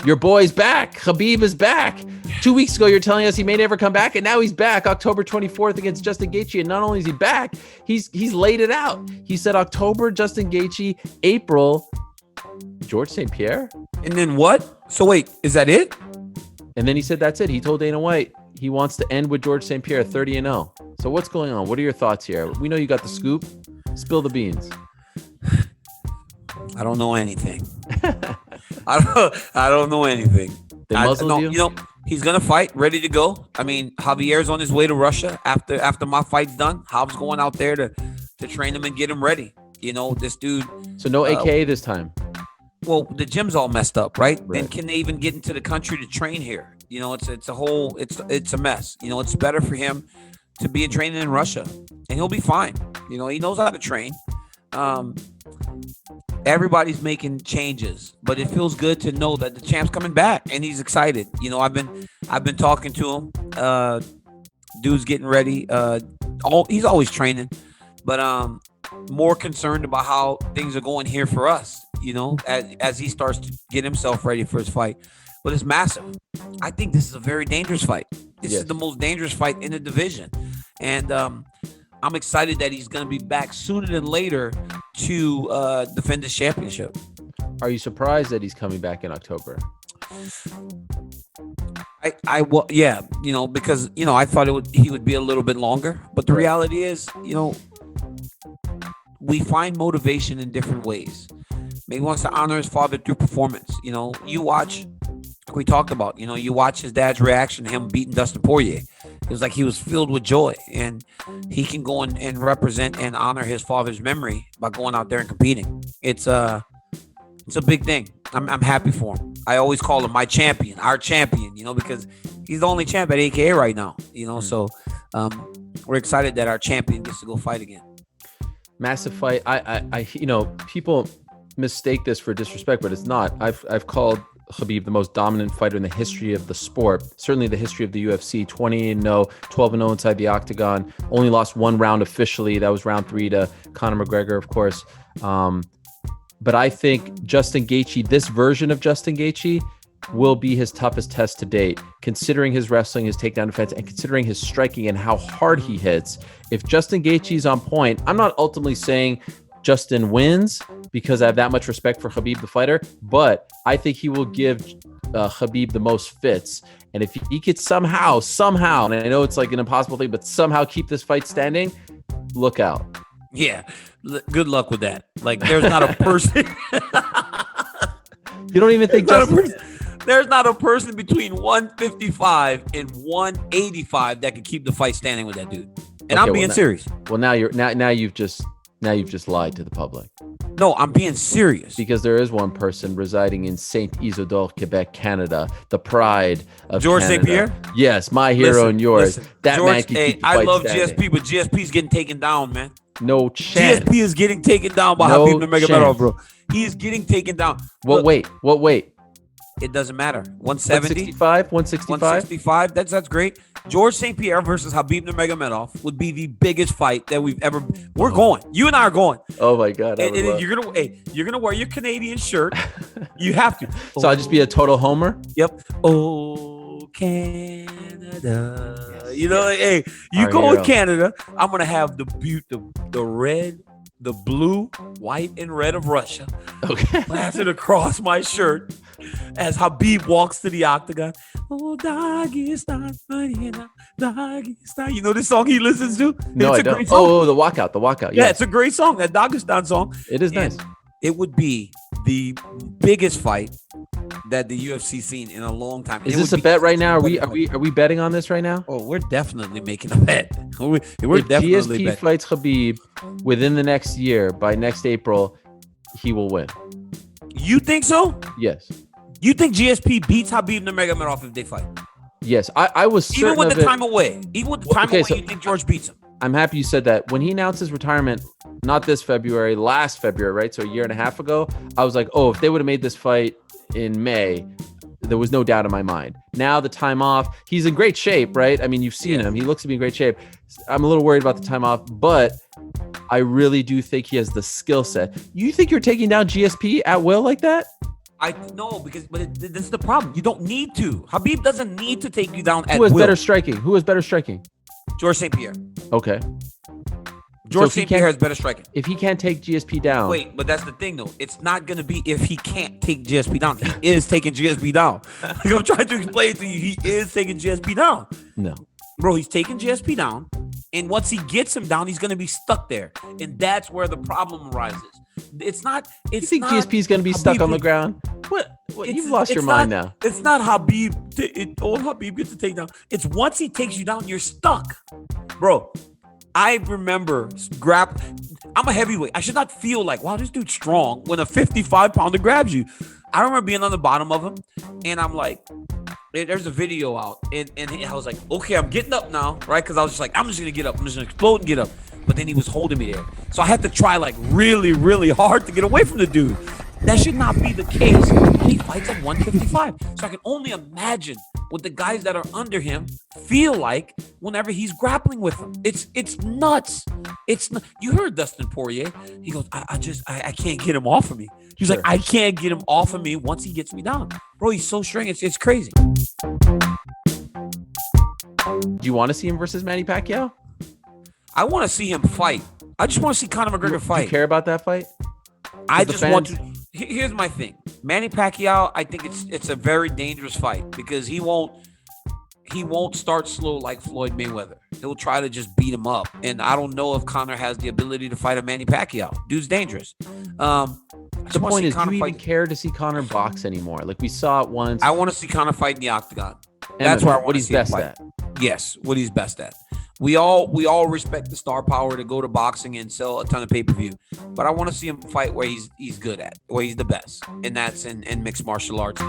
Your boy's back. Khabib is back. 2 weeks ago, you're telling us he may never come back, and now he's back October 24th against Justin Gaethje. And not only is he back, he's laid it out. He said October, Justin Gaethje, April, George St. Pierre. And then what? So wait, is that it? And then he said that's it. He told Dana White he wants to end with George St. Pierre 30-0. So what's going on? What are your thoughts here? We know you got the scoop. Spill the beans. I don't know anything. I don't know anything. They muzzled you? You know, he's gonna fight, ready to go. I mean, Javier's on his way to Russia after my fight's done. Jav's going out there to train him and get him ready. You know, this dude. So no AKA this time. Well, the gym's all messed up, right? And can they even get into the country to train here? You know, it's a mess. You know, it's better for him to be training in Russia, and he'll be fine. You know, he knows how to train. Everybody's making changes, but it feels good to know that the champ's coming back and he's excited. You know, I've been talking to him. Dude's getting ready. He's always training, but more concerned about how things are going here for us. You know, as he starts to get himself ready for his fight. But it's massive. I think this is a very dangerous fight. This is the most dangerous fight in the division. And I'm excited that he's going to be back sooner than later to defend his championship. Are you surprised that he's coming back in October? Well, yeah, you know, because, you know, I thought he would be a little bit longer. But the reality is, you know, we find motivation in different ways. Maybe he wants to honor his father through performance. You know, you watch, like we talked about, you know, you watch his dad's reaction to him beating Dustin Poirier. It was like he was filled with joy, and he can go and represent and honor his father's memory by going out there and competing. It's a big thing. I'm happy for him. I always call him my champion, our champion, you know, because he's the only champ at AKA right now, you know. So we're excited that our champion gets to go fight again. Massive fight. I you know, people mistake this for disrespect, but it's not. I've called Khabib the most dominant fighter in the history of the sport, certainly the history of the UFC. 20-0, 12-0 inside the octagon. Only lost one round officially. That was round 3 to Conor McGregor, of course. But I think Justin Gaethje, this version of Justin Gaethje, will be his toughest test to date, considering his wrestling, his takedown defense, and considering his striking and how hard he hits. If Justin Gaethje is on point, I'm not ultimately saying Justin wins because I have that much respect for Khabib the fighter, but I think he will give Khabib the most fits. And if he could somehow, and I know it's like an impossible thing, but somehow keep this fight standing, look out. Yeah, good luck with that. Like, there's not a person. You don't even think there's not a person between 155 and 185 that can keep the fight standing with that dude. And I'm being serious. Well, now you've just lied to the public. No, I'm being serious. Because there is one person residing in Saint Isidore, Quebec, Canada, the pride of George Canada. St. Pierre? Yes, my hero and yours. That George, man can keep the fight I love standing. GSP, but GSP's getting taken down, man. No chance. GSP is getting taken down by Khabib Nurmagomedov, bro. He is getting taken down. What weight? It doesn't matter. 170? 165? That's great. George St. Pierre versus Khabib Nurmagomedov would be the biggest fight that we've ever. We're going. You and I are going. Oh my God! And you're gonna wear your Canadian shirt. You have to. So I'll just be a total homer. Yep. Oh, Canada. Yes. You know, hey, you Our go hero. in Canada. I'm gonna have the red, the blue, white, and red of Russia. Okay. Plastered across my shirt as Khabib walks to the octagon. Oh, Dagestan, Dagestan. You know this song he listens to? No, I don't. Oh, the walkout. Yeah, it's a great song. That Dagestan song. It is nice. It would be the biggest fight that the UFC seen in a long time. Is this a bet right now? Are we betting on this right now? Oh, we're definitely making a bet. We're if definitely GSP betting. fights Khabib within the next year, by next April, he will win. You think so? Yes. You think GSP beats Khabib Nurmagomedov if they fight? Yes, I was certain even with of the it. time away. Even with the time away, so you think George beats him? I'm happy you said that. When he announced his retirement, not this February, last February, right? So a year and a half ago, I was like, oh, if they would have made this fight in May, there was no doubt in my mind. Now the time off, he's in great shape, right? I mean, you've seen him. He looks to be in great shape. I'm a little worried about the time off, but I really do think he has the skill set. You think you're taking down GSP at will like that? I know but this is the problem. You don't need to. Habib doesn't need to take you down at Who has will. better striking? Who has better striking? George St. Pierre. Okay. George if he St. Pierre has better striking. If he can't take GSP down. Wait, but that's the thing though. It's not gonna be if he can't take GSP down. He is taking GSP down. Like, I'm trying to explain to you. He is taking GSP down. No. Bro, he's taking GSP down. And once he gets him down, he's gonna be stuck there. And that's where the problem arises. It's not. You think GSP is going to be stuck on the ground? What? You've lost your mind now. It's not Habib. All Habib gets to take down. It's once he takes you down, you're stuck, bro. I remember I'm a heavyweight. I should not feel like, wow, this dude's strong when a 55-pounder grabs you. I remember being on the bottom of him, and I'm like, there's a video out, and I was like, okay, I'm getting up now, right? Because I was just like, I'm just gonna get up. I'm just gonna explode and get up. But then he was holding me there. So I had to try like really, really hard to get away from the dude. That should not be the case. He fights at 155. So I can only imagine what the guys that are under him feel like whenever he's grappling with them. It's nuts. You heard Dustin Poirier. He goes, I can't get him off of me. He's like, I can't get him off of me once he gets me down. Bro, he's so strong. It's crazy. Do you want to see him versus Manny Pacquiao? I want to see him fight. I just want to see Conor McGregor fight. Do you care about that fight? I just want to. Here's my thing. Manny Pacquiao, I think it's a very dangerous fight because he won't start slow like Floyd Mayweather. He'll try to just beat him up. And I don't know if Conor has the ability to fight a Manny Pacquiao. Dude's dangerous. The point is, do you even care to see Conor box anymore? Like we saw it once. I want to see Conor fight in the octagon. That's where I want to see him fight. Yes, what he's best at. We all respect the star power to go to boxing and sell a ton of pay-per-view, but I want to see him fight where he's good at, where he's the best, and that's in mixed martial arts.